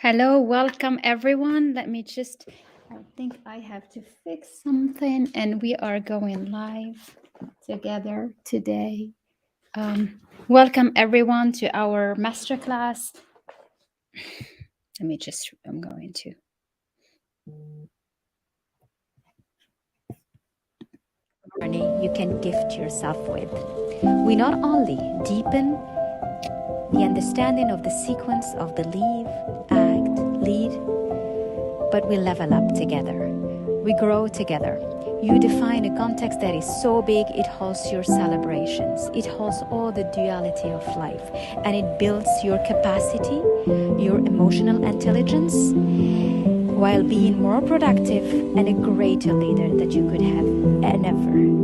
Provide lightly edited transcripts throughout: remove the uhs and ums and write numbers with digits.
Hello, welcome everyone. I think I have to fix something, and we are going live together today. Welcome everyone to our masterclass. I'm going to. Journey you can gift yourself with. We not only deepen the understanding of the sequence of believe, act, lead, but we level up together. We grow together. You define a context that is so big it holds your celebrations, it holds all the duality of life, and it builds your capacity, your emotional intelligence, while being more productive and a greater leader that you could have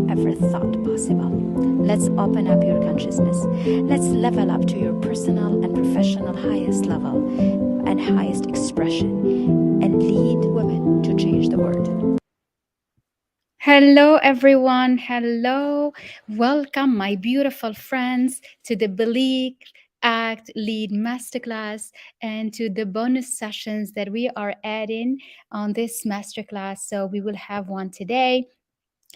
ever thought possible. Let's open up your consciousness. Let's level up to your personal and professional highest level and highest expression and lead women to change the world. Hello, everyone. Hello. Welcome, my beautiful friends, to the Believe, Act, Lead Masterclass and to the bonus sessions that we are adding on this masterclass. So, we will have one today,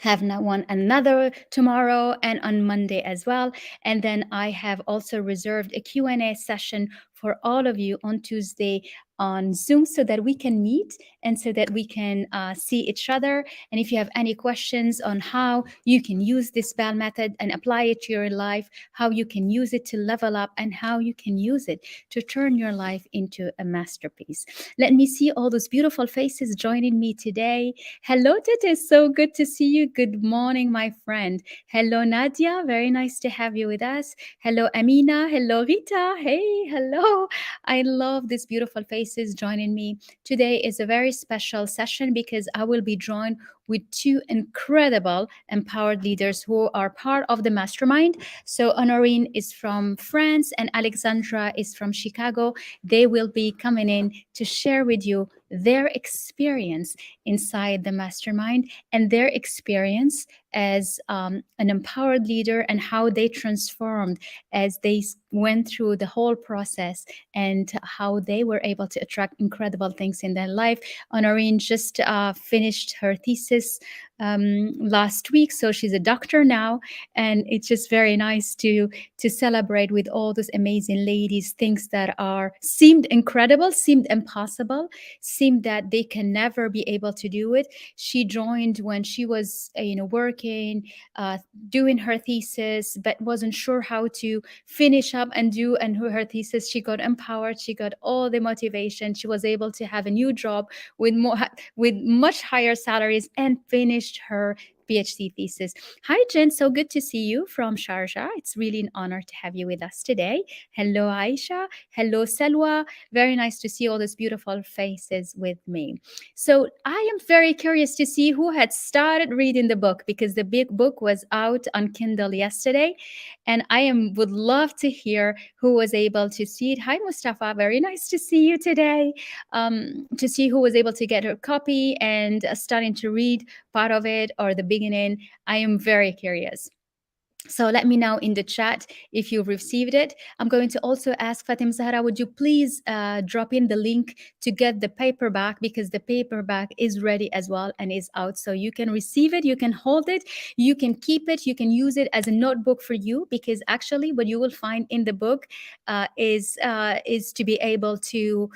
have one another tomorrow, and on Monday as well. And then I have also reserved a Q&A session for all of you on Tuesday on Zoom, so that we can meet and so that we can see each other. And if you have any questions on how you can use this BAL method and apply it to your life, how you can use it to level up, and how you can use it to turn your life into a masterpiece. Let me see all those beautiful faces joining me today. Hello, Tete. So good to see you. Good morning, my friend. Hello, Nadia. Very nice to have you with us. Hello, Amina. Hello, Rita. Hey, hello. I love these beautiful faces joining me. Today is a very special session because I will be joined with two incredible empowered leaders who are part of the mastermind. So, Honorine is from France and Alexandra is from Chicago. They will be coming in to share with you their experience inside the mastermind and their experience as an empowered leader, and how they transformed as they went through the whole process, and how they were able to attract incredible things in their life. Honorine just finished her thesis last week, so she's a doctor now, and it's just very nice to celebrate with all those amazing ladies. Things that are seemed incredible, seemed impossible, seemed that they can never be able to do it. She joined when she was working, doing her thesis, but wasn't sure how to finish up and do and her thesis. She got empowered, she got all the motivation, she was able to have a new job with more with much higher salaries, and finished her PhD thesis. Hi, Jen. So good to see you from Sharjah. It's really an honor to have you with us today. Hello, Aisha. Hello, Selwa. Very nice to see all these beautiful faces with me. So I am very curious to see who had started reading the book, because the big book was out on Kindle yesterday, and would love to hear who was able to see it. Hi, Mustafa. Very nice to see you today. To see who was able to get her copy and starting to read part of it or the beginning. I am very curious. So let me know in the chat if you've received it. I'm going to also ask Fatim Zahra, would you please drop in the link to get the paperback, because the paperback is ready as well and is out. So you can receive it, you can hold it, you can keep it, you can use it as a notebook for you, because actually what you will find in the book is to be able to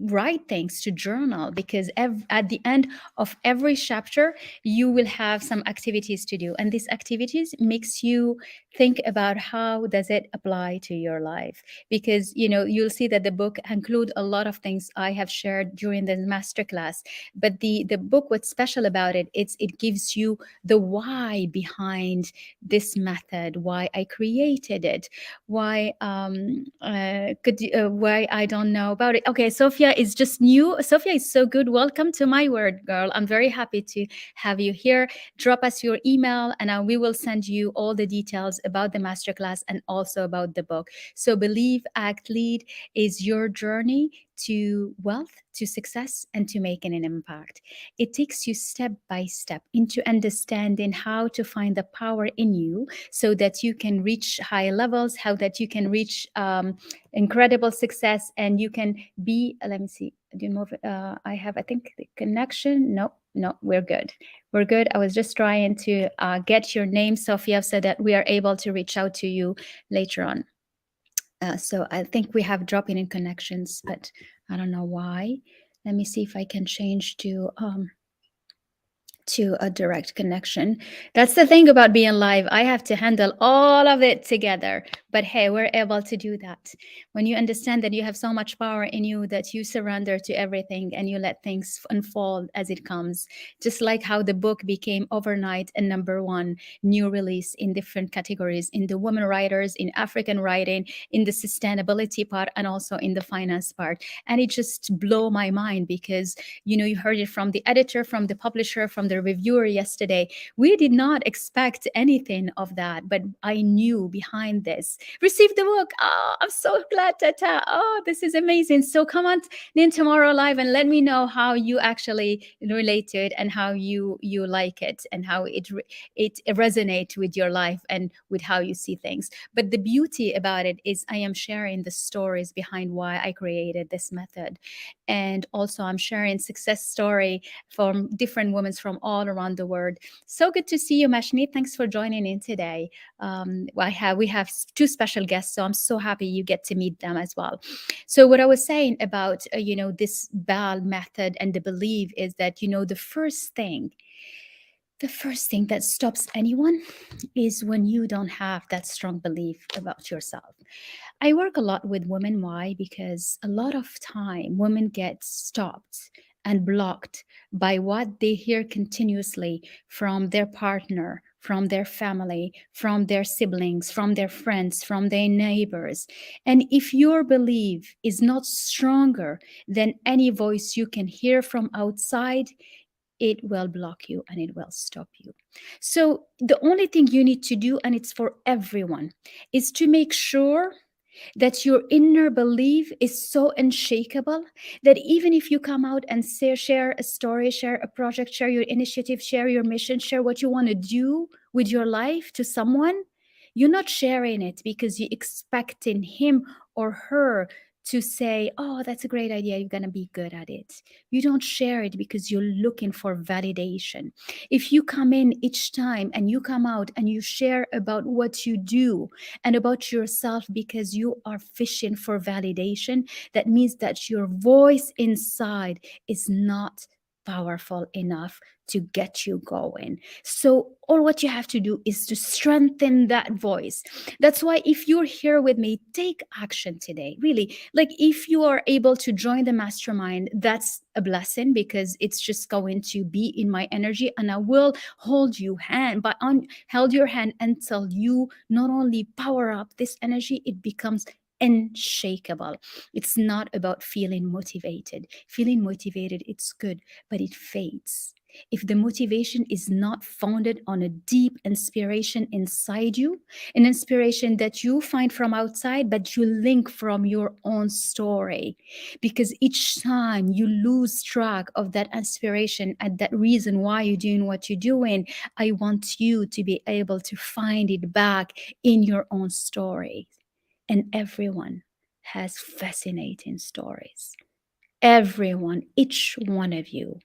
write things, to journal, because at the end of every chapter you will have some activities to do, and these activities makes you think about how does it apply to your life, because you'll see that the book include a lot of things I have shared during the masterclass. But the book, what's special about it, it gives you the why behind this method, why I created it, why I don't know about it. Okay, Sophia is just new. Sophia is so good. Welcome to my word, girl. I'm very happy to have you here. Drop us your email, and we will send you all the details about the masterclass and also about the book. So Believe, Act, Lead is your journey to wealth, to success, and to making an impact. It takes you step by step into understanding how to find the power in you so that you can reach high levels, how that you can reach incredible success, and you can be. Let me see. Do you move? I have, I think, the connection. No, no, we're good. We're good. I was just trying to get your name, Sophia, so that we are able to reach out to you later on. So I think we have dropping in connections, but I don't know why. Let me see if I can change to a direct connection. That's the thing about being live. I have to handle all of it together. But hey, we're able to do that. When you understand that you have so much power in you that you surrender to everything and you let things unfold as it comes. Just like how the book became overnight a number one new release in different categories, in the women writers, in African writing, in the sustainability part, and also in the finance part. And it just blew my mind because you heard it from the editor, from the publisher, from the reviewer yesterday. We did not expect anything of that, but I knew behind this. Receive the book. Oh, I'm so glad, Tata. Oh, this is amazing. So come on in tomorrow live and let me know how you actually relate to it and how you like it and how it resonates with your life and with how you see things. But the beauty about it is I am sharing the stories behind why I created this method. And also I'm sharing success story from different women from all around the world. So good to see you, Mashni. Thanks for joining in today. We have two special guests, so I'm so happy you get to meet them as well. So what I was saying about this BAL method and the belief is that the first thing that stops anyone is when you don't have that strong belief about yourself. I work a lot with women. Why? Because a lot of time women get stopped and blocked by what they hear continuously from their partner, from their family, from their siblings, from their friends, from their neighbors. And if your belief is not stronger than any voice you can hear from outside, it will block you and it will stop you. So, the only thing you need to do, and it's for everyone, is to make sure that your inner belief is so unshakable that even if you come out and share a story, share a project, share your initiative, share your mission, share what you want to do with your life to someone, you're not sharing it because you're expecting him or her to say, oh, that's a great idea, you're going to be good at it. You don't share it because you're looking for validation. If you come in each time and you come out and you share about what you do and about yourself because you are fishing for validation, that means that your voice inside is not powerful enough to get you going. So all what you have to do is to strengthen that voice. That's why if you're here with me, take action today. Really, like if you are able to join the mastermind, that's a blessing because it's just going to be in my energy and I will hold you hand by on held your hand until you not only power up this energy, it becomes unshakable. It's not about feeling motivated. Feeling motivated, it's good, but it fades. If the motivation is not founded on a deep inspiration inside you, an inspiration that you find from outside, but you link from your own story, because each time you lose track of that inspiration and that reason why you're doing what you're doing, I want you to be able to find it back in your own story. And everyone has fascinating stories. Everyone, each one of you,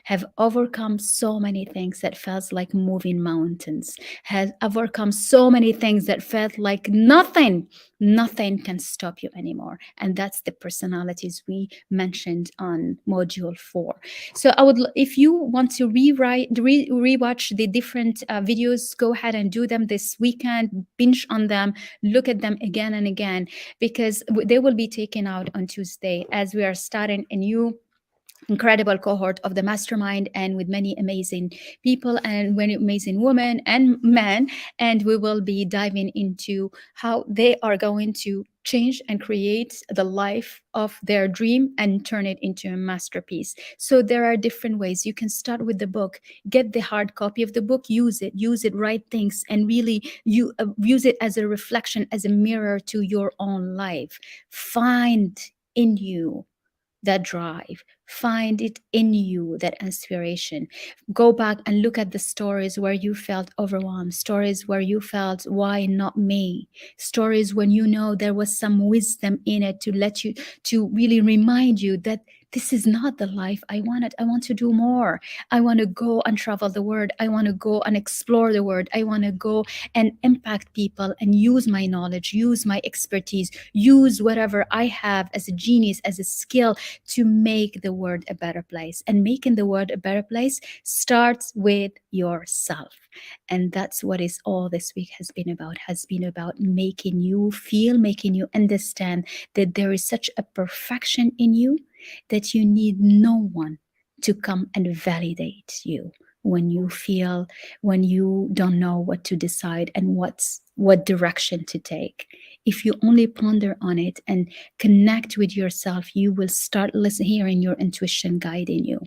have overcome so many things that felt like moving mountains, has overcome so many things that felt like nothing can stop you anymore. And that's the personalities we mentioned on module 4. So if you want to rewatch the different videos, go ahead and do them this weekend, binge on them, look at them again and again, because they will be taken out on Tuesday as we are starting a new incredible cohort of the mastermind and with many amazing people and many amazing women and men. And we will be diving into how they are going to change and create the life of their dream and turn it into a masterpiece. So there are different ways. You can start with the book, get the hard copy of the book, use it, write things, and really you use it as a reflection, as a mirror to your own life. Find in you that drive. Find it in you, that inspiration. Go back and look at the stories where you felt overwhelmed, stories where you felt, why not me? Stories when you know there was some wisdom in it to let you, to really remind you that this is not the life I wanted. I want to do more. I want to go and travel the world. I want to go and explore the world. I want to go and impact people and use my knowledge, use my expertise, use whatever I have as a genius, as a skill to make the world a better place. And making the world a better place starts with yourself. And that's what is all this week has been about making you feel, making you understand that there is such a perfection in you that you need no one to come and validate you when you feel, when you don't know what to decide and what direction to take. If you only ponder on it and connect with yourself, you will start listening, hearing your intuition guiding you.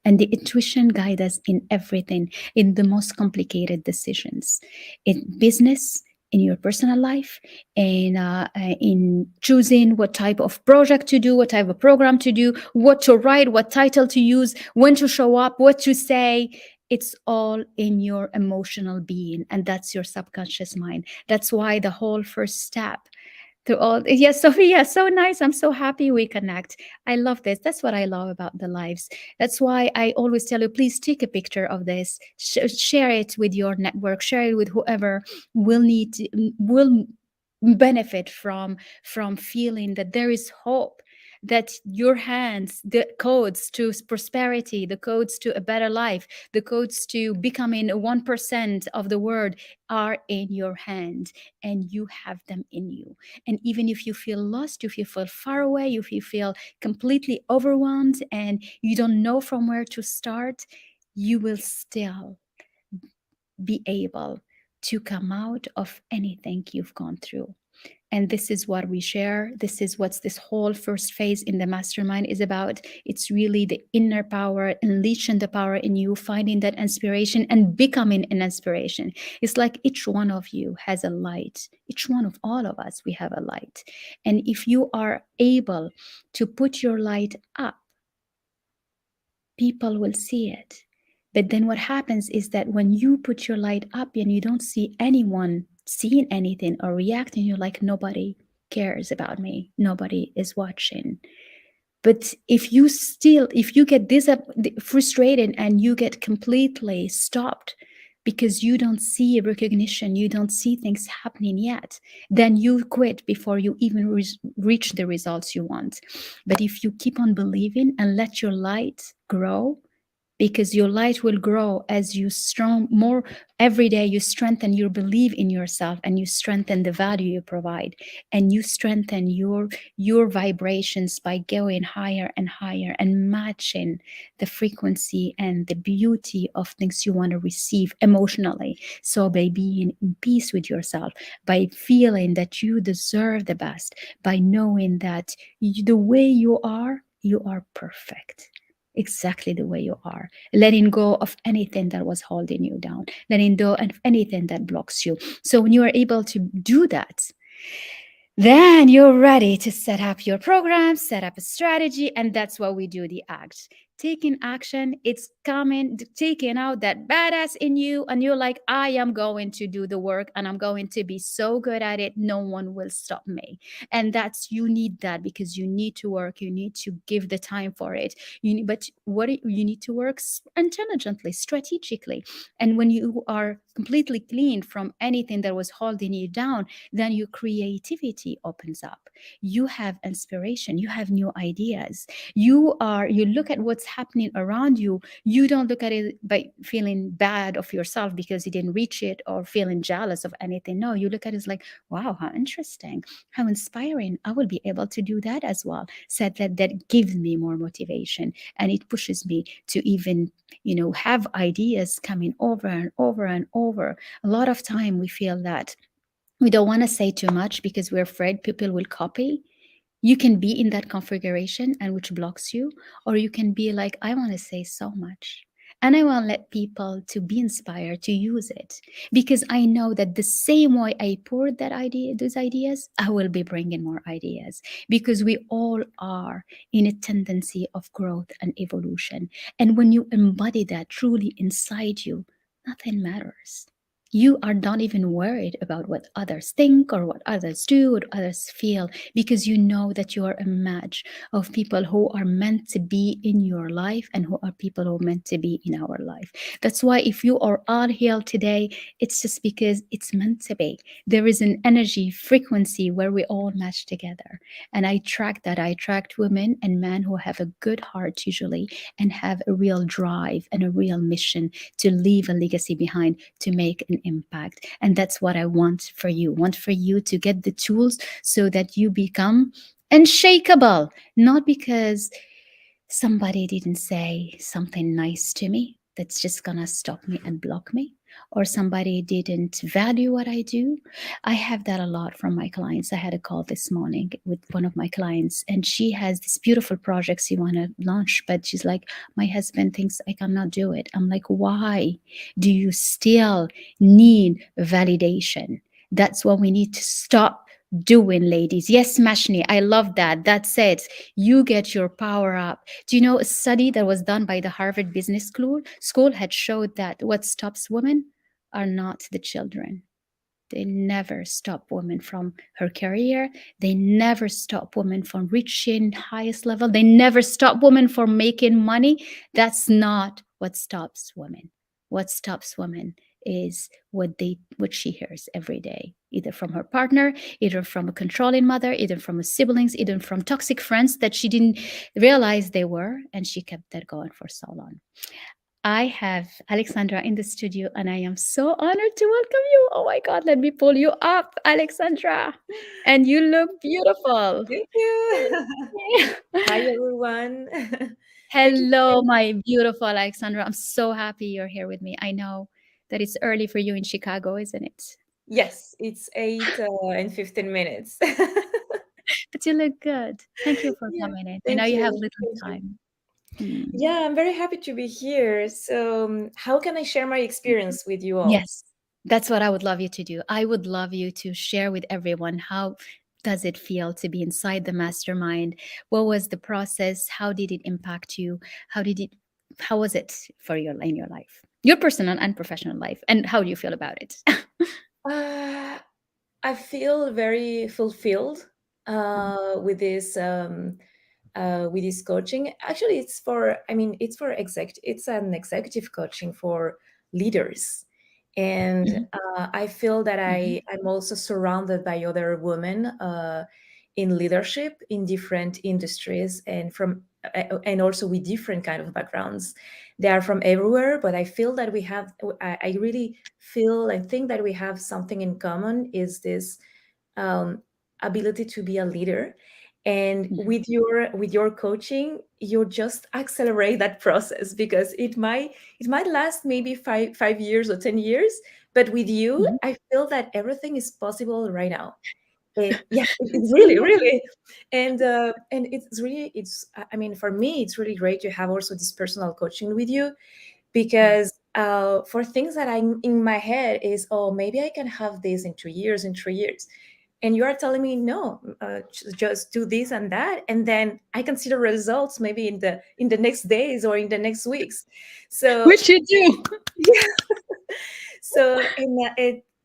And the intuition guides us in everything, in the most complicated decisions, in business, in your personal life, in choosing what type of project to do, what type of program to do, what to write, what title to use, when to show up, what to say. It's all in your emotional being, and that's your subconscious mind. That's why the whole first step to all, yes, Sophia, so nice. I'm so happy we connect. I love this. That's what I love about the lives. That's why I always tell you, please take a picture of this, share it with your network, share it with whoever will need to, will benefit from feeling that there is hope, that your hands, the codes to prosperity, the codes to a better life, the codes to becoming 1% of the world are in your hand, and you have them in you. And even if you feel lost, if you feel far away, if you feel completely overwhelmed and you don't know from where to start, you will still be able to come out of anything you've gone through. And this is what we share. This is what this whole first phase in the mastermind is about. It's really the inner power, unleashing the power in you, finding that inspiration and becoming an inspiration. It's like each one of you has a light. Each one of all of us, we have a light. And if you are able to put your light up, people will see it. But then what happens is that when you put your light up and you don't see anyone seeing anything or reacting, you're like, nobody cares about me, nobody is watching. But if you get frustrated and you get completely stopped because you don't see recognition, you don't see things happening yet, then you quit before you even reach the results you want. But if you keep on believing and let your light grow, because your light will grow as you strong more every day, you strengthen your belief in yourself, and you strengthen the value you provide, and you strengthen your vibrations by going higher and higher and matching the frequency and the beauty of things you want to receive emotionally. So by being in peace with yourself, by feeling that you deserve the best, by knowing that the way you are perfect, exactly the way you are, letting go of anything that was holding you down, letting go of anything that blocks you. So when you are able to do that, then you're ready to set up your program, set up a strategy, and that's what we do, the act. Taking action, it's coming, taking out that badass in you, and you're like, I am going to do the work and I'm going to be so good at it, no one will stop me. And that's, you need that because you need to work, you need to give the time for it. But you need to work intelligently, strategically. And when you are completely clean from anything that was holding you down, then your creativity opens up. You have inspiration, you have new ideas. You look at what's happening around you. You don't look at it by feeling bad of yourself because you didn't reach it or feeling jealous of anything. No, you look at it as like, wow, how interesting, how inspiring. I will be able to do that as well. So that gives me more motivation, and it pushes me to even have ideas coming over and over and over. A lot of time we feel that we don't want to say too much because we're afraid people will copy. You can be in that configuration and which blocks you, or you can be like, I want to say so much. And I want to let people to be inspired to use it, because I know that the same way I poured that idea, those ideas, I will be bringing more ideas, because we all are in a tendency of growth and evolution. And when you embody that truly inside you, nothing matters. You are not even worried about what others think or what others do or others feel, because you know that you are a match of people who are meant to be in your life and who are people who are meant to be in our life. That's why if you are all here today, it's just because it's meant to be. There is an energy frequency where we all match together. And I track that. I attract women and men who have a good heart usually and have a real drive and a real mission to leave a legacy behind, to make an impact. And that's what I want for you. Want for you to get the tools so that you become unshakable, not because somebody didn't say something nice to me that's just gonna stop me and block me, or somebody didn't value what I do. I have that a lot from my clients. I had a call this morning with one of my clients, and she has this beautiful project she want to launch, but she's like, my husband thinks I cannot do it. I'm like, why do you still need validation? That's what we need to stop doing, ladies. Yes, Mashni, I love that. That's it. You get your power up. Do you know a study that was done by the Harvard Business School had showed that what stops women are not the children. They never stop women from her career. They never stop women from reaching highest level. They never stop women from making money. That's not what stops women. What stops women is what she hears every day, either from her partner, either from a controlling mother, either from her siblings, either from toxic friends that she didn't realize they were, and she kept that going for so long. I have Alexandra in the studio, and I am so honored to welcome you. Oh my God, let me pull you up, Alexandra. And you look beautiful. Thank you. Hi, everyone. Thank you. Hello, my beautiful Alexandra. I'm so happy you're here with me. I know that it's early for you in Chicago, isn't it? Yes, it's 8 and 15 minutes. But you look good. Thank you for Yeah, coming in. I know thank you have you. little Thank you. time. Hmm. Yeah, I'm very happy to be here. So, how can I share my experience with you all? Yes, that's what I would love you to do. I would love you to share with everyone, how does it feel to be inside the mastermind? What was the process? How did it impact you? How was it for your in your life? Your personal and professional life, and how do you feel about it? Uh, I feel very fulfilled Mhm, with this coaching. Actually, it's an executive coaching for leaders. And mhm, I feel that mhm, I'm also surrounded by other women in leadership in different industries and also with different kind of backgrounds. They are from everywhere, but I feel that I really feel and think that we have something in common, is this um, ability to be a leader. And mhm, with your coaching, you just accelerate that process, because it might last maybe 5 years or 10 years, but with you mhm. I feel that everything is possible right now. It's I really, love it. really, and it's really, I mean, for me it's really great to have also this personal coaching with you, Mm, because for things that I'm in my head is, oh, maybe I can have this in 2 years, in 3 years, and you are telling me no, just do this and that, and then I can see the results maybe in the next days or in the next weeks. So which you do. yeah, so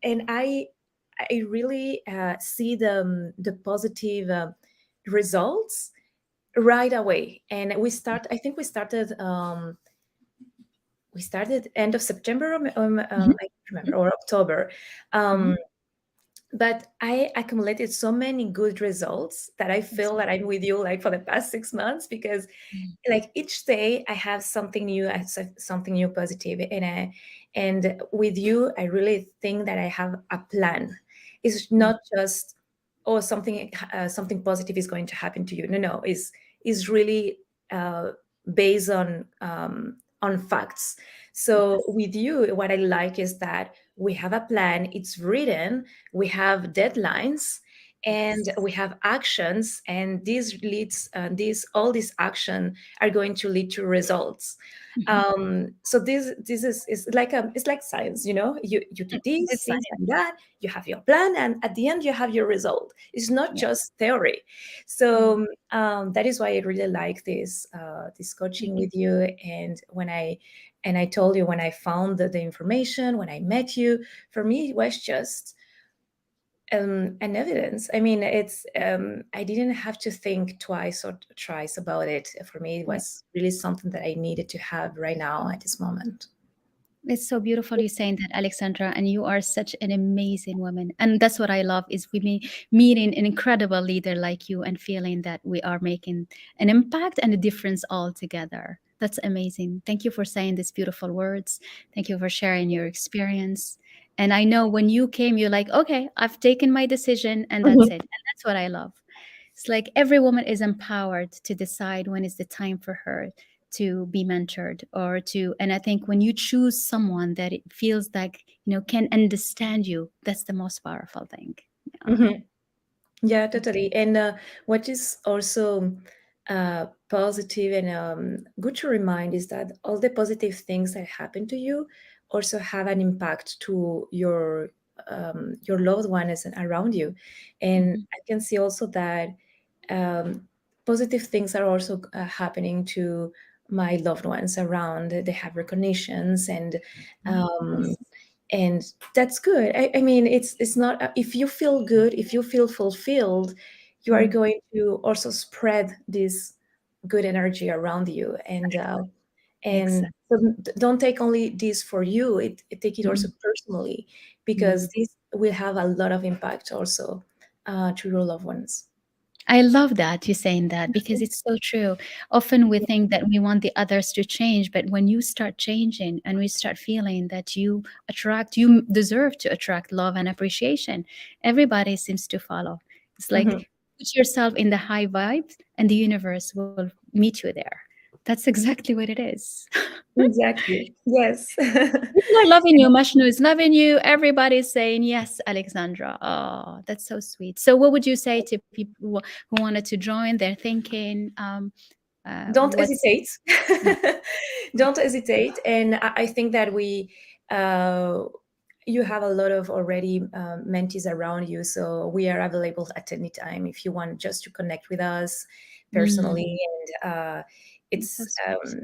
and I really see the positive results right away. And I think we started end of September, Mhm, I don't remember, or October. Um, mhm. but I accumulated so many good results that I That's feel that I'm with you like for the past 6 months, because mm, like each day I have something new, something new positive, and with you I really think that I have a plan. It's mm, not just, oh, something positive is going to happen to you. No, no, is really uh, based on facts. So yes. with you, what I like is that we have a plan, it's written, we have deadlines, and we have actions, and these leads these all these action are going to lead to results. Mhm. So this is like it's like science, you know, you do It's this science. and that, you have your plan, and at the end you have your result. It's not Yeah. just theory. Yeah. So that is why I really like this coaching with you. And I told you, when I found the information, when I met you, for me it was just an evidence. I mean, it's I didn't have to think twice or thrice about it. For me, it Yeah. was really something that I needed to have right now at this moment. It's so beautiful you saying that, Alexandra, and you are such an amazing woman. And that's what I love is meeting an incredible leader like you and feeling that we are making an impact and a difference all together. That's amazing. Thank you for saying these beautiful words. Thank you for sharing your experience. And I know when you came, you're like, okay, I've taken my decision and that's Mhm. it. And that's what I love. It's like every woman is empowered to decide when is the time for her to be mentored or to, and I think when you choose someone that it feels like, can understand you, that's the most powerful thing. Yeah. Mhm. Yeah, totally. And what is also positive and good to remind is that all the positive things that happen to you also have an impact to your loved ones and around you. And Mhm. I can see also that um, positive things are also happening to my loved ones around. They have recognitions, um, Yes. and that's good. I mean, it's not if you feel good, if you feel fulfilled, you are Mm. going to also spread this good energy around you. And Exactly. so don't take only this for you. Take it also Mm-mm. personally, Mm. because this will have a lot of impact also to your loved ones. I love that you saying that because it's so true. Often we think that we want the others to change, but when you start changing and we start feeling that you deserve to attract love and appreciation, everybody seems to follow. It's like Mhm. put yourself in the high vibes and the universe will meet you there. That's exactly what it is. Exactly. Yes. People are loving you. Mashnu is loving you. Everybody's saying yes, Alexandra. Oh, that's so sweet. So, what would you say to people who wanted to join? They're thinking, Don't what's hesitate. yeah, Don't hesitate. And I think that uh, you have a lot of already mentees around you, so we are available at any time if you want just to connect with us mm, personally. And it's so it's sweet.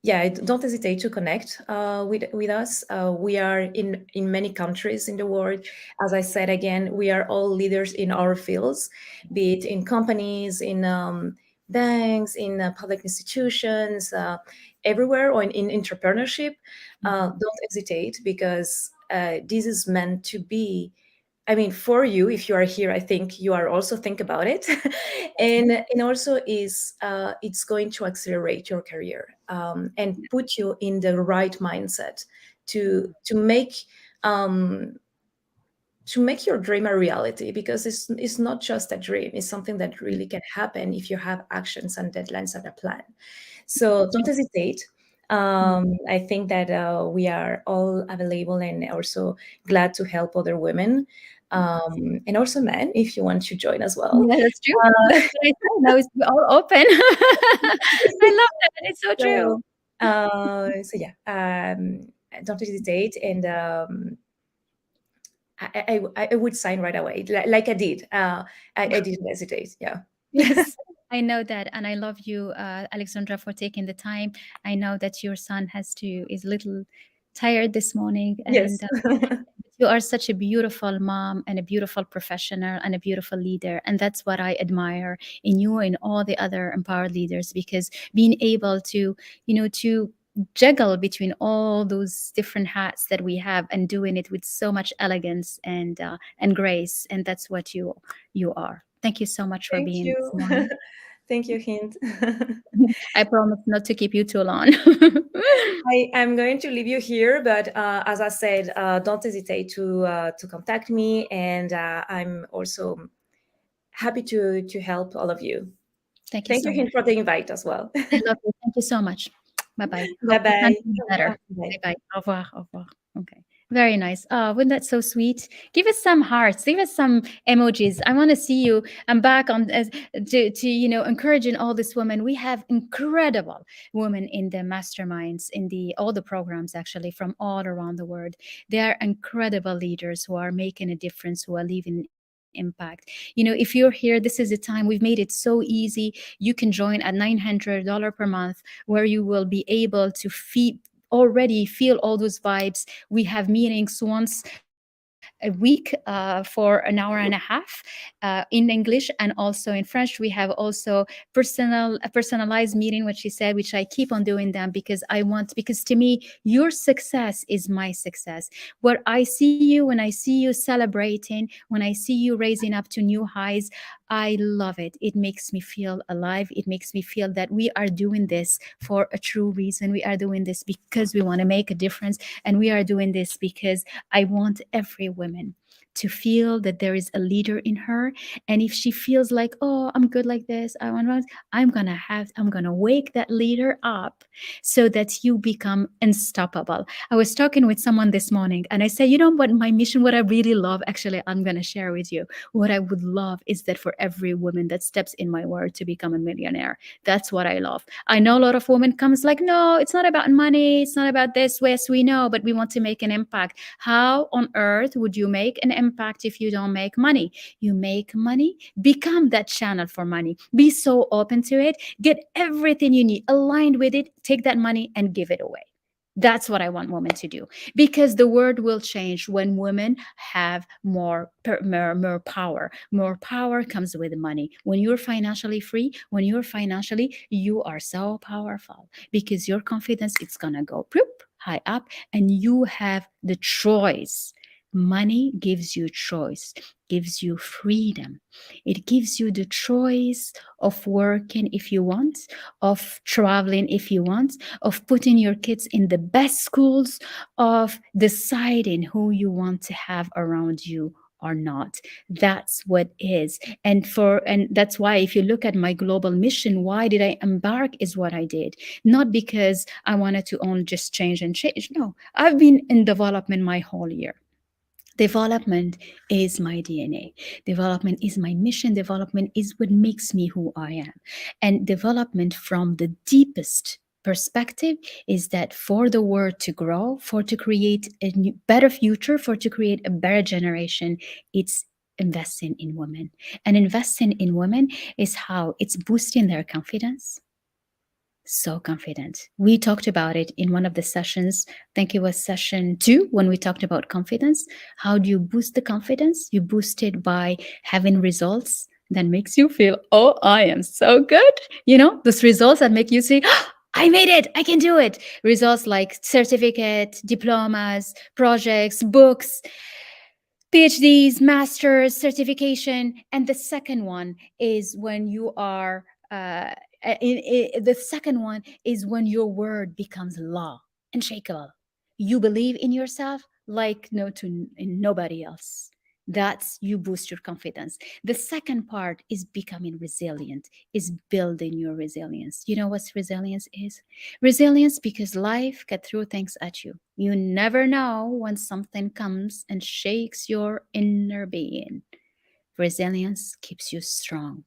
yeah, don't hesitate to connect with us. We are in many countries in the world. As I said again, we are all leaders in our fields, be it in companies, in banks, in public institutions, everywhere, or in entrepreneurship. Mhm. Don't hesitate, because this is meant to be. I mean, for you, if you are here, I think you are also think about it, and also is it's going to accelerate your career, and put you in the right mindset um, to make your dream a reality, because it's not just a dream. It's something that really can happen if you have actions and deadlines and a plan. So don't hesitate. Mm. I think that we are all available, and also glad to help other women, and also men, if you want to join as well. Yeah, that's true. Uh, That's what I said. Now it's all open. I love that. It's so true. so, so yeah, don't hesitate, and I would sign right away, like I did. I didn't hesitate. Yeah. Yes, I know that, and I love you, Alexandra, for taking the time. I know that your son is a little tired this morning, and Yes. you are such a beautiful mom and a beautiful professional and a beautiful leader, and that's what I admire in you and all the other empowered leaders. Because being able to, to juggle between all those different hats that we have and doing it with so much elegance and grace, and that's what you are. Thank you so much for Thank being this you. morning. Thank you, Hint. I promise not to keep you too long. I am going to leave you here, but as I said, don't hesitate to contact me, and I'm also happy to help all of you. Thank you Thank you, so much. Hint, for the invite as well. I love you. Thank you so much. Bye bye. Bye Hope you can bye. feel better. Bye. Bye bye. Au revoir. Au revoir. Okay. Very nice. Oh, wasn't that so sweet? Give us some hearts. Give us some emojis. I want to see you. I'm back on to encouraging all these women. We have incredible women in the masterminds, in the all the programs actually from all around the world. They are incredible leaders who are making a difference, who are leaving impact. If you're here, this is the time. We've made it so easy. You can join at $900 per month, where you will be able to already feel all those vibes. We have meetings once a week for an hour and a half in English, and also in French. We have also a personalized meeting, what she said, which I keep on doing them because to me, your success is my success. What I see you, when I see you celebrating, when I see you raising up to new highs, I love it. It makes me feel alive. It makes me feel that we are doing this for a true reason. We are doing this because we want to make a difference. And we are doing this because I want every woman to feel that there is a leader in her. And if she feels like, oh, I'm good like this, I'm gonna wake that leader up so that you become unstoppable. I was talking with someone this morning and I said, you know what, my mission, what I really love, actually, I'm gonna share with you. What I would love is that for every woman that steps in my word to become a millionaire. That's what I love. I know a lot of women comes like, no, it's not about money. It's not about this. Yes, we know, but we want to make an impact. How on earth would you make an impact if you don't make money? You make money, become that channel for money. Be so open to it. Get everything you need, aligned with it. Take that money and give it away. That's what I want women to do, because the world will change when women have more power. More power comes with money. When you're financially free, when you're financially, you are so powerful because your confidence, it's gonna go poop high up, and you have the choice. Money gives you choice, gives you freedom. It gives you the choice of working if you want, of traveling if you want, of putting your kids in the best schools, of deciding who you want to have around you or not. That's what is. And that's why, if you look at my global mission, why did I embark is what I did. Not because I wanted to only just change and change. No, I've been in development my whole year. Development is my DNA. Development is my mission. Development is what makes me who I am. And development from the deepest perspective is that for the world to grow, for to create a better future, for to create a better generation, it's investing in women. And investing in women is how it's boosting their confidence, so confident. We talked about it in one of the sessions. I think it was session 2 when we talked about confidence. How do you boost the confidence? You boost it by having results that makes you feel, oh, I am so good. Those results that make you say, "Oh, I made it. I can do it." Results like certificate, diplomas, projects, books, PhDs, masters, certification. And the second one is when you are, the second one is when your word becomes law, unshakable. You believe in yourself like in nobody else. That's you boost your confidence. The second part is becoming resilient, is building your resilience. You know what resilience is? Resilience, because life can throw things at you. You never know when something comes and shakes your inner being. Resilience keeps you strong.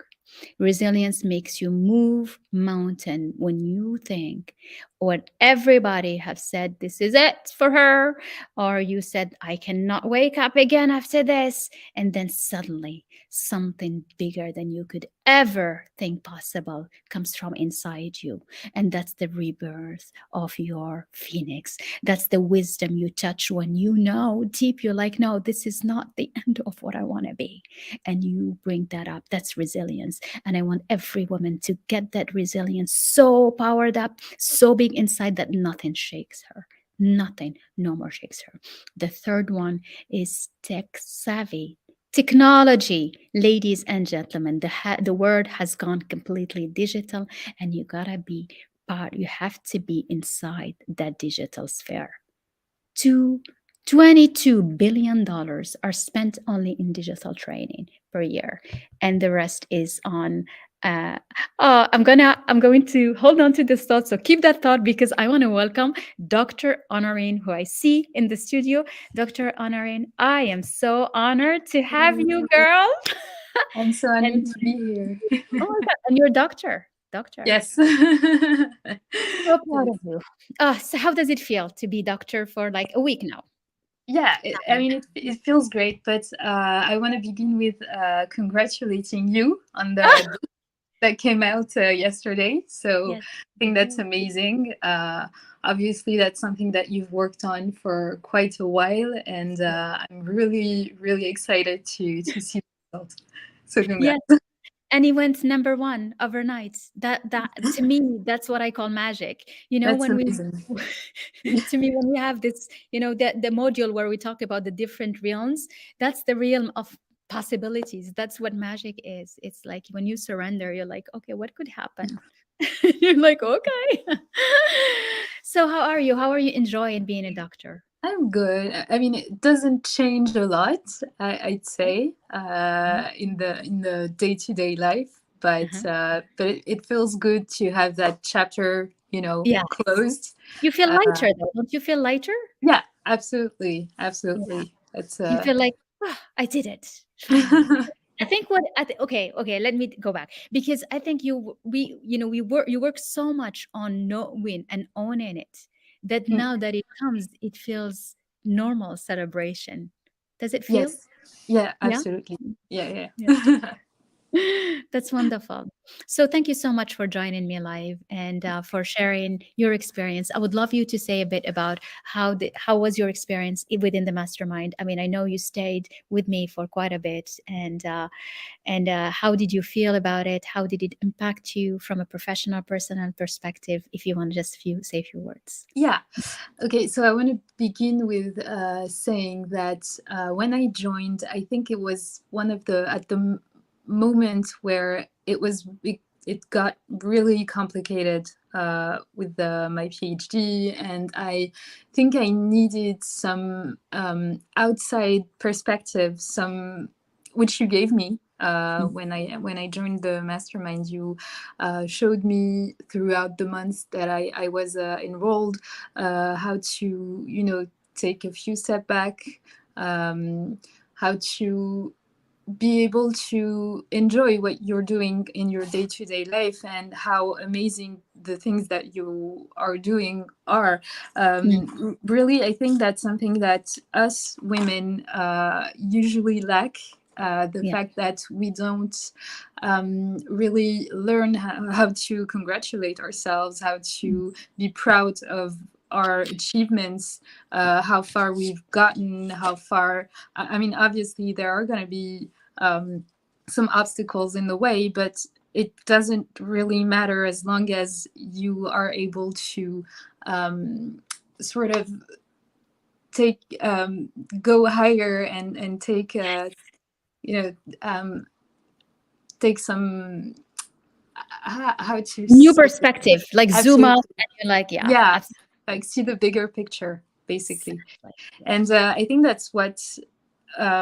Resilience makes you move mountain when you think what everybody have said, this is it for her, or you said, I cannot wake up again after this, and then suddenly something bigger than you could ever think possible comes from inside you. And that's the rebirth of your phoenix. That's the wisdom you touch when you know deep, you're like, no, this is not the end of what I want to be. And you bring that up. That's resilience. And I want every woman to get that resilience so powered up, so big inside that nothing shakes her. Nothing, no more shakes her. The third one is tech savvy. Technology, ladies and gentlemen, the word has gone completely digital, and you gotta be part, you have to be inside that digital sphere. Two, $22 billion are spent only in digital training per year, and the rest is on Uh, I'm going to hold on to this thought. So keep that thought because I want to welcome Dr. Honorine, who I see in the studio. Dr. Honorine, I am so honored to have you, girl. I'm so honored And to be here. oh my God, and you're a doctor. Yes. So proud Yes. of you. So how does it feel to be doctor for like a week now? Yeah, I mean, it feels great, but I want to begin with congratulating you on the book that came out yesterday. So Yes. I think that's amazing. Obviously, that's something that you've worked on for quite a while, and I'm really, really excited to see the result. So Yes. congrats. And he went number one overnight. That to me, that's what I call magic. You know, That's when we amazing. to me, when we have this, the module where we talk about the different realms, that's the realm of possibilities. That's what magic is. It's like when you surrender, you're like, okay, what could happen? You're like, okay. So how are you? How are you enjoying being a doctor? I'm good. I mean, it doesn't change a lot, I'd say, in the day to day life. Uh-huh. But it feels good to have that chapter, Yeah. closed. You feel Uh, lighter though. Don't you feel lighter? yeah, absolutely, Yeah. absolutely. It's You feel like, "Ah, I did it finally." I think what I okay, let me go back because I think you work so much on knowing and owning it that now that it comes, it feels normal celebration. Does it feel? yes, yeah, Yeah. absolutely, yeah, Yeah. yeah. That's wonderful. So thank you so much for joining me live and for sharing your experience. I would love you to say a bit about how was your experience within the mastermind. I mean, I know you stayed with me for quite a bit, and how did you feel about it? How did it impact you from a professional, personal perspective? If you want to just say a few words. Yeah. Okay. So I want to begin with saying that when I joined, I think it was one of the at the moment where it got really complicated with my PhD, and I think I needed some outside perspective, some which you gave me when I joined the mastermind. You showed me throughout the months that I was enrolled how to take a few step back, how to be able to enjoy what you're doing in your day-to-day life and how amazing the things that you are doing are. Mm. Really, I think that's something that us women usually lack. The Yeah. fact that we don't really learn how to congratulate ourselves, how Mm. to be proud of our achievements, how far we've gotten, how far. I mean, obviously, there are going to be some obstacles in the way, but it doesn't really matter as long as you are able to sort of take go higher and take you know um, take some how to New say perspective, like zoom out, absolutely, and you're like, yeah, yeah, absolutely. like see the bigger picture basically. Exactly. Yeah. And I think that's what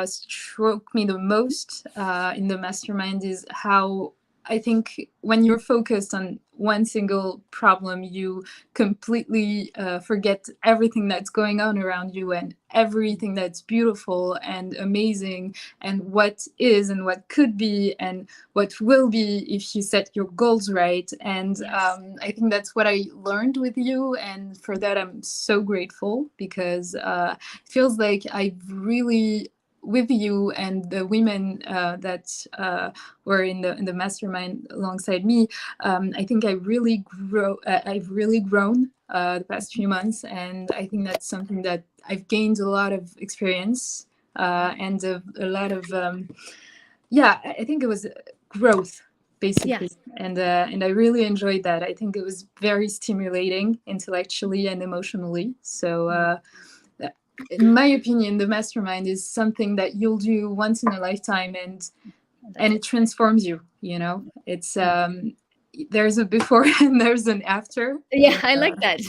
struck me the most in the mastermind is how I think when you're focused on one single problem, you completely forget everything that's going on around you and everything that's beautiful and amazing and what is and what could be and what will be if you set your goals right. And Yes. I think that's what I learned with you. And for that, I'm so grateful because it feels like I've really with you and the women that were in the mastermind alongside me, I think I've really grown the past few months, and I think that's something that I've gained a lot of experience and a lot of yeah. I think it was growth Yeah. basically, and I really enjoyed that. I think it was very stimulating intellectually and emotionally. So. In my opinion, the mastermind is something that you'll do once in a lifetime, and That's it it. transforms you. You know, it's Yeah. there's a before and there's an after, Yeah, I like that.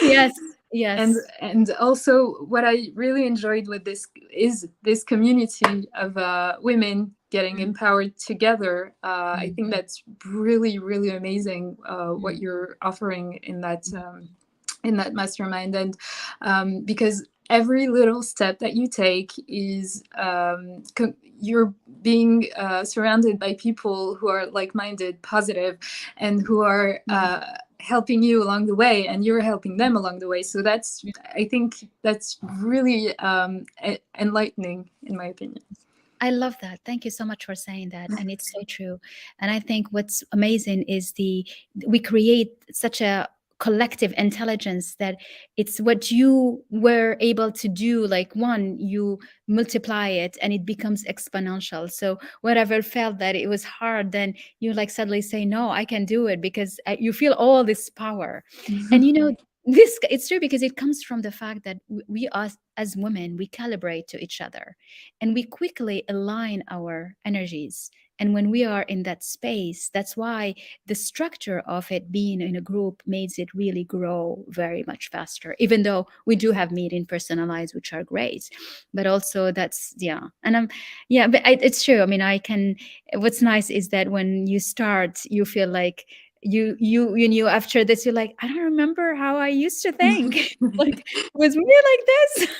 Yes. and Yes. and also what I really enjoyed with this is this community of women getting empowered together. I think that's really, really amazing what you're offering in that mastermind. And because every little step that you take is you're being surrounded by people who are like-minded, positive, and who are helping you along the way, and you're helping them along the way. So that's, I think that's really enlightening, in my opinion. I love that. Thank you so much for saying that. And it's so true. And I think what's amazing is we create such a collective intelligence that it's what you were able to do, like one, you multiply it and it becomes exponential. So whatever felt that it was hard, then you like suddenly say, no, I can do it, because you feel all this power. And this, it's true, because it comes from the fact that we as women, we calibrate to each other, and we quickly align our energies. And when we are in that space, that's why the structure of it being in a group makes it really grow very much faster, even though we do have meeting personalized, which are great. But also that's, yeah. And yeah, but it's true. I mean, what's nice is that when you start, you feel like you knew after this, you're like, I don't remember how I used to think. Like, was me like this? It's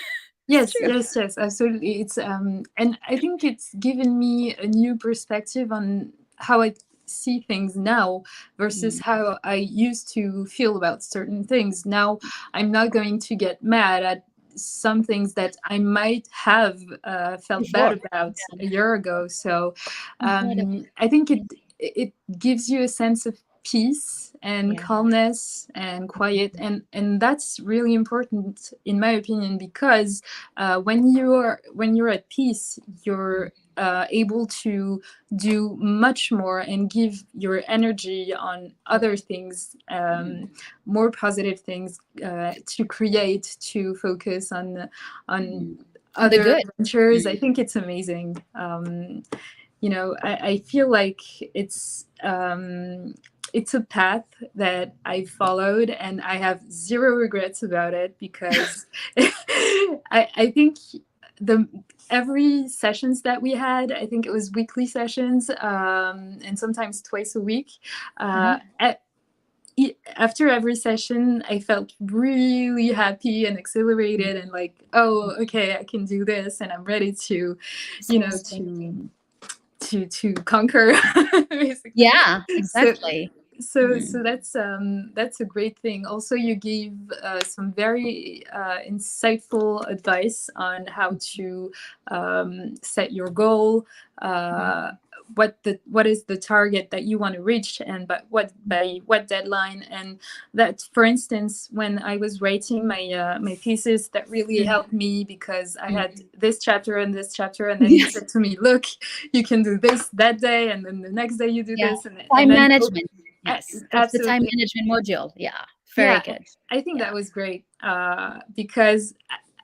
Yes, true. yes, yes, absolutely. It's and I think it's given me a new perspective on how I see things now versus how I used to feel about certain things. Now I'm not going to get mad at some things that I might have felt bad Before. about a year ago. So Incredible. I think it gives you a sense of peace and Yeah. calmness and quiet, and that's really important, in my opinion, because when you're at peace, you're able to do much more and give your energy on other things, more positive things, to create, to focus on On the other good. ventures. I think it's amazing. I feel like it's a path that I followed, and I have zero regrets about it, because I think the every sessions that we had, I think it was weekly sessions, and sometimes twice a week. After every session, I felt really happy and exhilarated, and like, oh, okay, I can do this, and I'm ready to, you know, Fantastic. to conquer, basically. Yeah, So exactly. so that's a great thing. Also, you gave some very insightful advice on how to set your goal, what is the target that you want to reach, and by what deadline. And that, for instance, when I was writing my thesis, that really helped me, because I had this chapter and this chapter, and then you said to me, look, you can do this that day, and then the next day you do Yeah. this, and Time then management. Yes. That's the time absolutely. management module. Yeah. Very Yeah, good. I think Yeah. that was great, because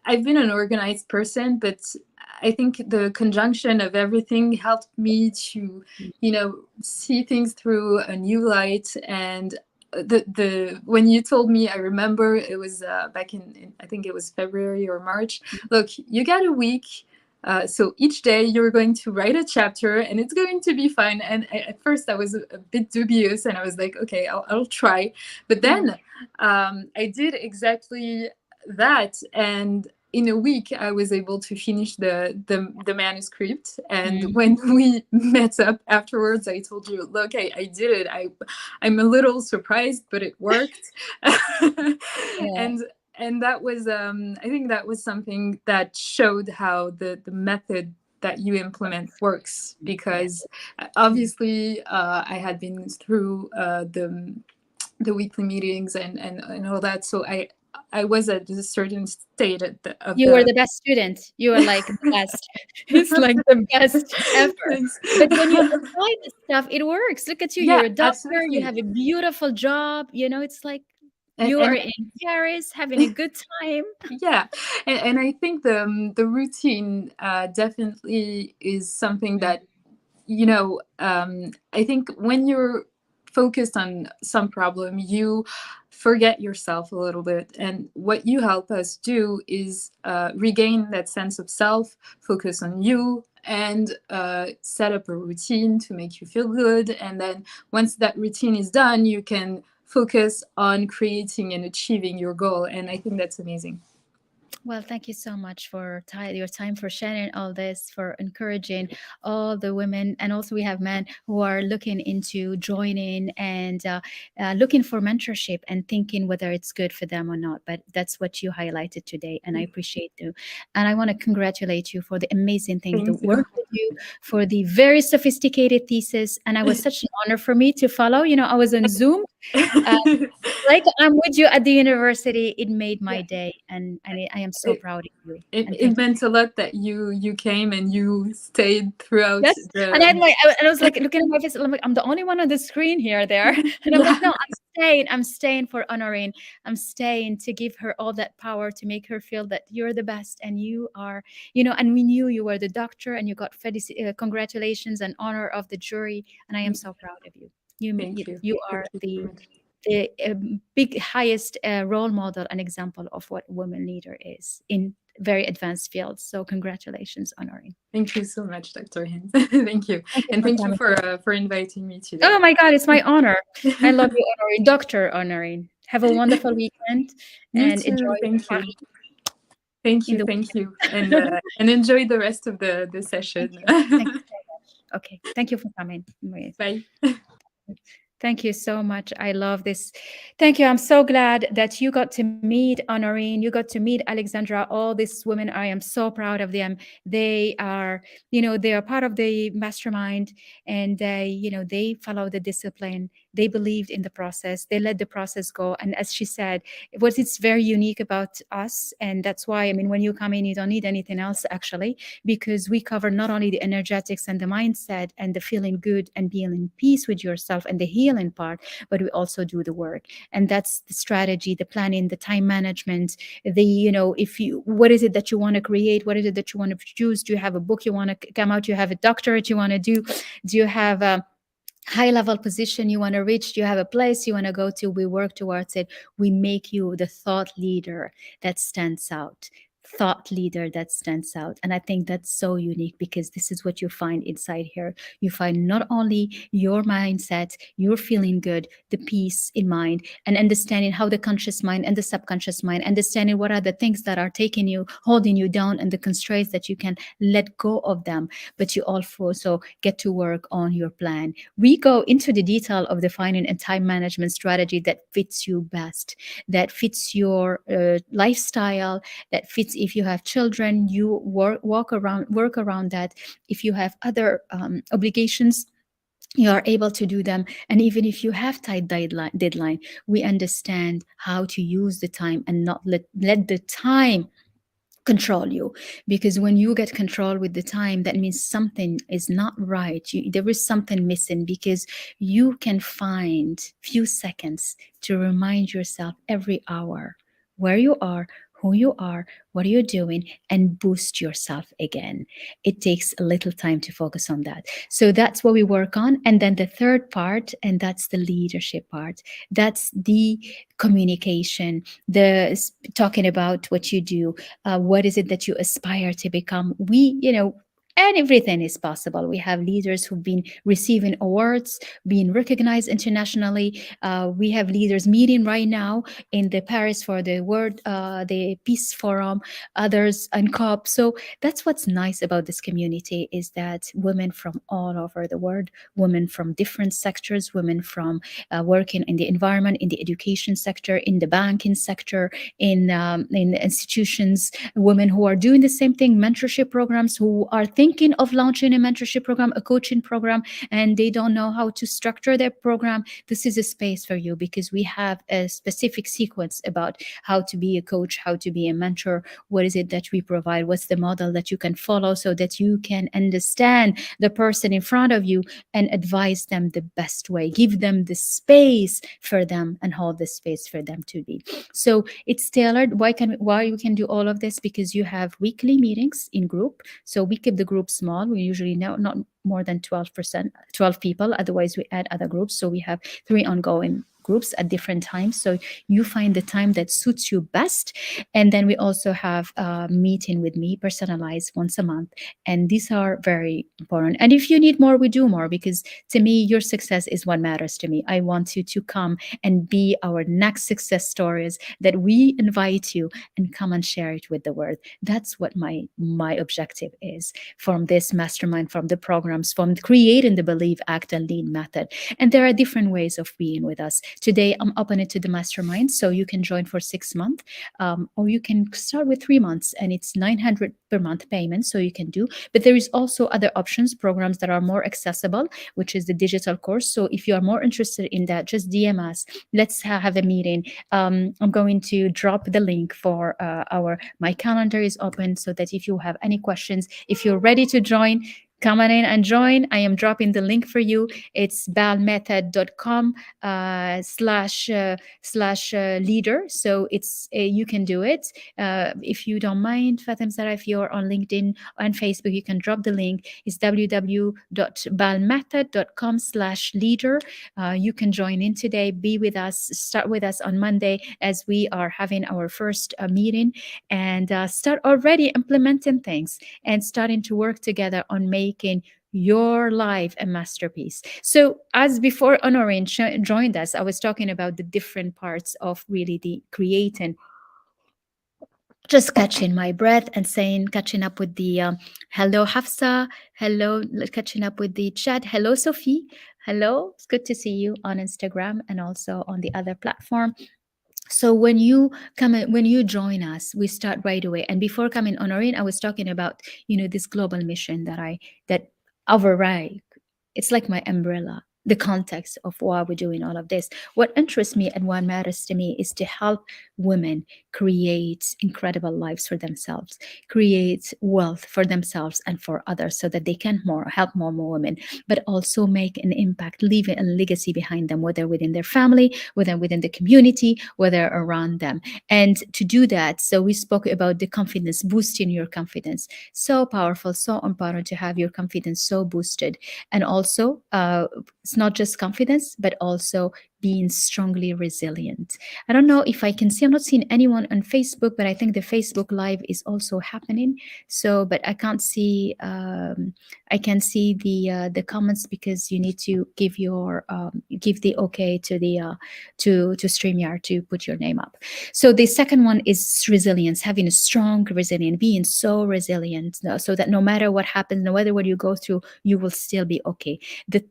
I've been an organized person, but I think the conjunction of everything helped me to, see things through a new light. And the when you told me, I remember it was back in, I think it was February or March. Look, you got a week. So each day you're going to write a chapter, and it's going to be fun. And at first I was a bit dubious, and I was like, okay, I'll try. But then I did exactly that, and in a week I was able to finish the manuscript. And Mm. when we met up afterwards, I told you, look, I did it. I'm a little surprised, but it worked. Yeah. and and that was, I think that was something that showed how the method that you implement works, Yeah. because obviously I had been through the weekly meetings and all that. So I was at a certain state of You were the the best student. You were like the best. It's like the best ever. Thanks. But when you apply this stuff, it works. Look at you. You're Yeah, a doctor. You absolutely. have a beautiful job. It's like and, you are and in Paris having a good time. yeah, and I think the routine definitely is something that, I think when you're focused on some problem, you forget yourself a little bit. And what you help us do is regain that sense of self, focus on you, and set up a routine to make you feel good. And then once that routine is done, you can focus on creating and achieving your goal. And I think that's amazing. Well, thank you so much for your time, for sharing all this, for encouraging all the women. And also, we have men who are looking into joining and looking for mentorship and thinking whether it's good for them or not. But that's what you highlighted today. And I appreciate you. And I want to congratulate you for the amazing thing, the Thank you. work with you, for the very sophisticated thesis. And I was such an honor for me to follow. You know, I was on Zoom. uh, like I'm with you at the university. It made my Yeah. day, and I am so proud of you. And It thank you. meant a lot that you came and you stayed throughout Yes, and the I was like looking at my face. I'm like, I'm the only one on the screen here, there, and I'm like, yeah. no, I'm staying. I'm staying for honoring. I'm staying to give her all that power to make her feel that you're the best, and you are, you know. And we knew you were the doctor, and you got congratulations and honor of the jury, and I am so proud of you. Thank you. You Thank are you so much. the big highest role model and example of what woman leader is in very advanced fields. So congratulations, honoring. Thank you so much, Dr. Hins. Thank you. Thank you And for thank you coming. for inviting me Oh today. my God, it's my honor. I love you, honoring, Dr. Honoring. Have a wonderful weekend You and too. enjoy Thank your you. Paris Thank in you. the Thank you. weekend. And enjoy the rest of the Thank session. you. Thank you so much. Okay. Thank you for coming. Bye. Thank you so much. I love this. Thank you. I'm so glad that you got to meet Honorine. You got to meet Alexandra. All these women, I am so proud of them. They are, they are part of the mastermind, and they follow the discipline. They believed in the process. They let the process go. And as she said, what is very unique about us, and that's why, I mean, when you come in, you don't need anything else actually, because we cover not only the energetics and the mindset and the feeling good and being in peace with yourself and the healing part, but we also do the work. And that's the strategy, the planning, the time management, if you, what is it that you want to create? What is it that you want to produce? Do you have a book you want to come out? Do you have a doctorate you want to do? Do you have a high level position you want to reach? Do you have a place you want to go to? We work towards it. We make you the thought leader that stands out, thought leader that stands out. And I think that's so unique, because this is what you find inside here. You find not only your mindset, you're feeling good, the peace in mind, and understanding how the conscious mind and the subconscious mind, understanding what are the things that are taking you, holding you down, and the constraints that you can let go of them. But you also get to work on your plan. We go into the detail of defining a time management strategy that fits you best, that fits your lifestyle, that fits if you have children, you work around that. If you have other obligations, you are able to do them. And even if you have tight deadline, we understand how to use the time and not let the time control you. Because when you get control with the time, that means something is not right. There is something missing, because you can find few seconds to remind yourself every hour where you are, who you are, what you're doing, and boost yourself again. It takes a little time to focus on that. So that's what we work on. And then the third part, and that's the leadership part, that's the communication, the talking about what you do, what is it that you aspire to become. And everything is possible. We have leaders who've been receiving awards, being recognized internationally. We have leaders meeting right now in the Paris for the Peace Forum, others in COP. So that's what's nice about this community, is that women from all over the world, women from different sectors, women from working in the environment, in the education sector, in the banking sector, in institutions, women who are doing the same thing, mentorship programs, who are thinking of launching a mentorship program, a coaching program, and they don't know how to structure their program. This is a space for you, because we have a specific sequence about how to be a coach, how to be a mentor, what is it that we provide, what's the model that you can follow, so that you can understand the person in front of you and advise them the best way, give them the space for them, and hold the space for them to be. So it's tailored. Why we can do all of this? Because you have weekly meetings in group. So we keep the group small. We usually not more than 12 people. Otherwise, we add other groups. So we have 3 ongoing groups at different times, so you find the time that suits you best. And then we also have a meeting with me, personalized, once a month. And these are very important. And if you need more, we do more, because to me, your success is what matters to me. I want you to come and be our next success stories, that we invite you and come and share it with the world. That's what my objective is from this mastermind, from the programs, from creating the Believe, Act, and Lead method. And there are different ways of being with us. Today, I'm opening to the mastermind, so you can join for 6 months, or you can start with 3 months, and it's 900 per month payment, so you can do. But there is also other options, programs that are more accessible, which is the digital course. So if you are more interested in that, just DM us. Let's have a meeting. I'm going to drop the link for our my calendar is open, so that if you have any questions, if you're ready to join, come on in and join. I am dropping the link for you. It's balmethod.com slash leader. So it's you can do it. If you don't mind, Fatem Sarah, if you're on LinkedIn and Facebook, you can drop the link. It's www.balmethod.com/leader. You can join in today, be with us, start with us on Monday, as we are having our first meeting, and start already implementing things and starting to work together on making your life a masterpiece. So, as before Honorine joined us, I was talking about the different parts of really the creating, just catching my breath and saying, catching up with the hello Hafsa, hello, catching up with the chat, hello Sophie, hello, it's good to see you on Instagram and also on the other platform. So when you come in, when you join us, we start right away. And before coming on, Noreen, I was talking about, this global mission that override, it's like my umbrella, the context of why we're doing all of this. What interests me and what matters to me is to help women create incredible lives for themselves, create wealth for themselves and for others, so that they can help more women, but also make an impact, leave a legacy behind them, whether within their family, whether within the community, whether around them. And to do that, so we spoke about the confidence, boosting your confidence. So powerful, so important to have your confidence so boosted. And also, it's not just confidence, but also being strongly resilient. I don't know if I can see, I'm not seeing anyone on Facebook, but I think the Facebook Live is also happening. So, but I can't see, I can see the comments, because you need to give your give the okay to the to StreamYard to put your name up. So the second one is resilience, having a strong resilience, being so resilient, so that no matter what happens, no matter what you go through, you will still be okay. The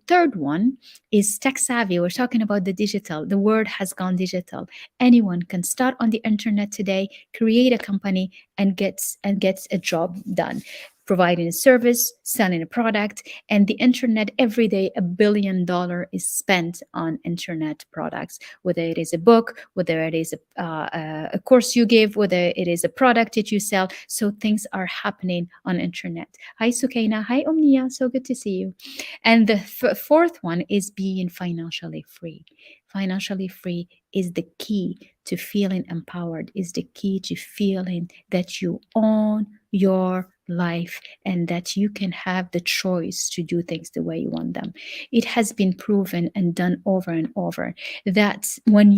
third one is tech savvy. We're talking about the digital. The world has gone digital. Anyone can start on the internet today, create a company, and gets a job done, providing a service, selling a product. And the internet, every day $1 billion is spent on internet products, whether it is a book, whether it is a course you give, whether it is a product that you sell. So things are happening on internet. Hi Sukaina, hi Omnia, so good to see you. And the fourth one is being financially free. Financially free is the key to feeling empowered, is the key to feeling that you own your life and that you can have the choice to do things the way you want them. It has been proven and done over and over that when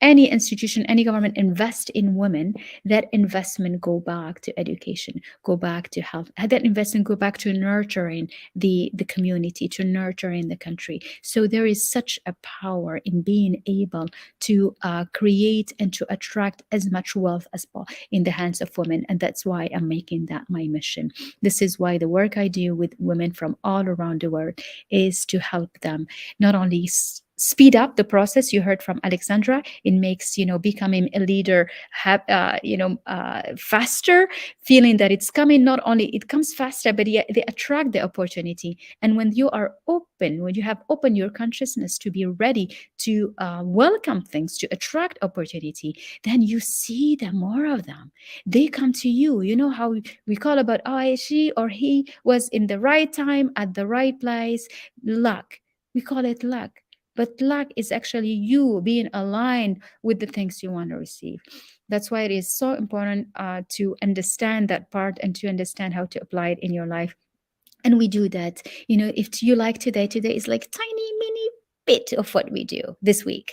any institution, any government invest in women, that investment go back to education, go back to health, that investment go back to nurturing the community, to nurturing the country. So there is such a power in being able to create and to attract as much wealth as possible in the hands of women. And that's why I'm making that my mission. This is why the work I do with women from all around the world is to help them not only speed up the process. You heard from Alexandra, it makes becoming a leader faster, feeling that it's coming. Not only it comes faster, but yet they attract the opportunity. And when you are open, when you have opened your consciousness to be ready to welcome things, to attract opportunity, then you see the more of them. They come to you. You know how we call about, oh, she or he was in the right time at the right place. Luck. We call it luck. But luck is actually you being aligned with the things you want to receive. That's why it is so important to understand that part and to understand how to apply it in your life. And we do that. If you like today is like tiny, mini, bit of what we do this week.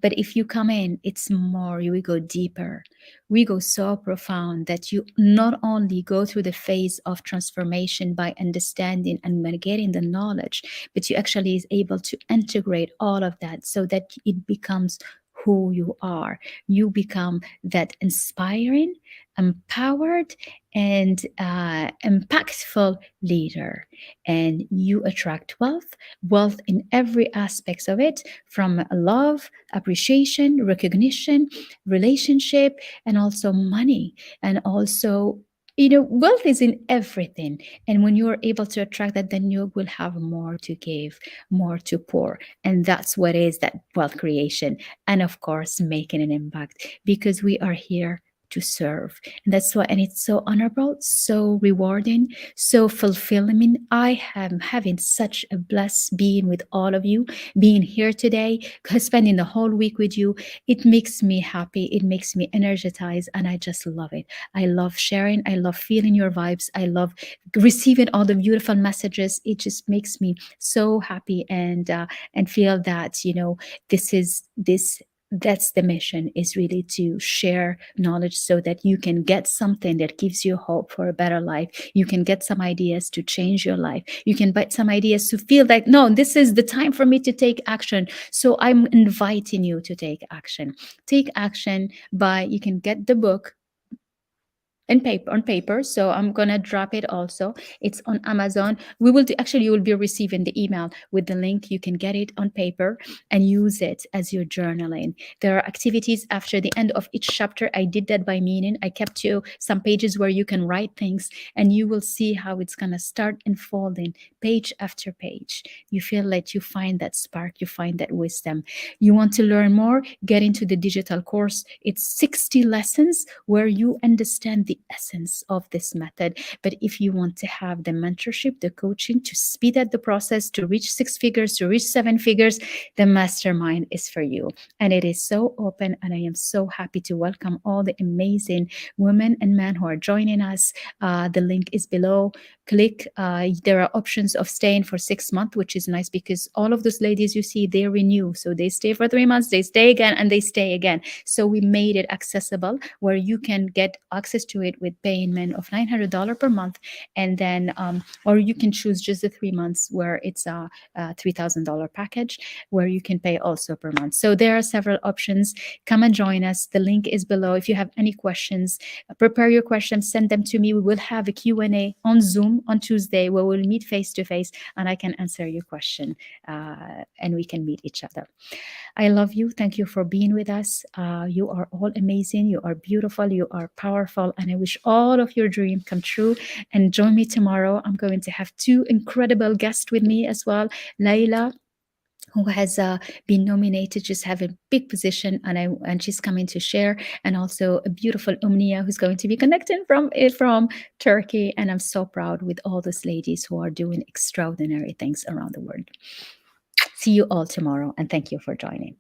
But if you come in, it's more, we go deeper. We go so profound that you not only go through the phase of transformation by understanding and by getting the knowledge, but you actually is able to integrate all of that so that it becomes who you are. You become that inspiring, empowered, and impactful leader. And you attract wealth, wealth in every aspects of it, from love, appreciation, recognition, relationship, and also money. And also, wealth is in everything. And when you are able to attract that, then you will have more to give, more to pour. And that's what is that wealth creation. And of course, making an impact, because we are here to serve. And that's why, and it's so honorable, so rewarding, so fulfilling. I am having such a blessed being with all of you, being here today, spending the whole week with you. It makes me happy, it makes me energized, and I just love it. I love sharing, I love feeling your vibes, I love receiving all the beautiful messages. It just makes me so happy, and feel that, this is this that's the mission, is really to share knowledge so that you can get something that gives you hope for a better life. You can get some ideas to change your life. You can get some ideas to feel like, no, this is the time for me to take action. So I'm inviting you to take action. Take action by, you can get the book in paper, on paper. So I'm gonna drop it also. It's on Amazon. We will do, actually, you will be receiving the email with the link. You can get it on paper and use it as your journaling. There are activities after the end of each chapter. I did that by meaning, I kept you some pages where you can write things, and you will see how it's gonna start unfolding page after page. You feel like you find that spark, you find that wisdom. You want to learn more, get into the digital course. It's 60 lessons where you understand the essence of this method. But if you want to have the mentorship, the coaching to speed up the process, to reach 6 figures, to reach 7 figures, the mastermind is for you. And it is so open, and I am so happy to welcome all the amazing women and men who are joining us. The link is below. Click. There are options of staying for 6 months, which is nice, because all of those ladies you see, they renew. So they stay for 3 months, they stay again, and they stay again. So we made it accessible where you can get access to it with payment of $900 per month. And then, or you can choose just the 3 months where it's a $3,000 package where you can pay also per month. So there are several options. Come and join us. The link is below. If you have any questions, prepare your questions, send them to me. We will have a Q&A on Zoom on Tuesday where we'll meet face to face, and I can answer your question, and we can meet each other. I love you. Thank you for being with us. You are all amazing. You are beautiful. You are powerful. And I wish all of your dreams come true. And join me tomorrow. I'm going to have 2 incredible guests with me as well. Layla, who has been nominated, just have a big position, and she's coming to share, and also a beautiful Umnia who's going to be connecting from Turkey. And I'm so proud with all those ladies who are doing extraordinary things around the world. See you all tomorrow, and thank you for joining.